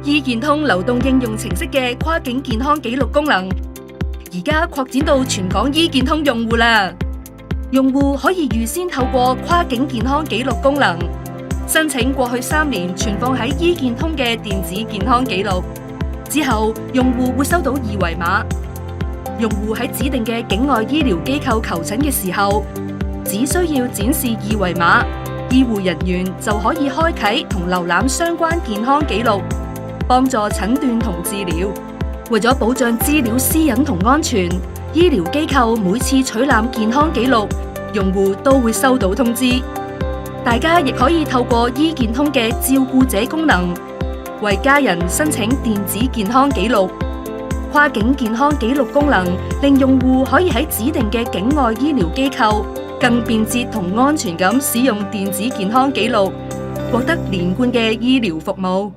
醫健通流動應用程式嘅跨境健康記錄功能，而家擴展到全港醫健通用戶啦。用戶可以預先透過跨境健康記錄功能，申請過去3年存放喺醫健通嘅電子健康記錄。之後，用戶會收到二維碼。用戶喺指定嘅境外醫療機構求診嘅時候，只需要展示二維碼，醫護人員就可以開啟同瀏覽相關健康記錄，幫助診斷同治療。為咗保障資料私隱同安全，醫療機構每次取覽健康記錄，用戶都會收到通知。大家亦可以透過醫健通嘅照顧者功能，為家人申請電子健康記錄。跨境健康記錄功能令用戶可以喺指定嘅境外醫療機構更便捷同安全咁使用電子健康記錄，獲得連貫嘅醫療服務。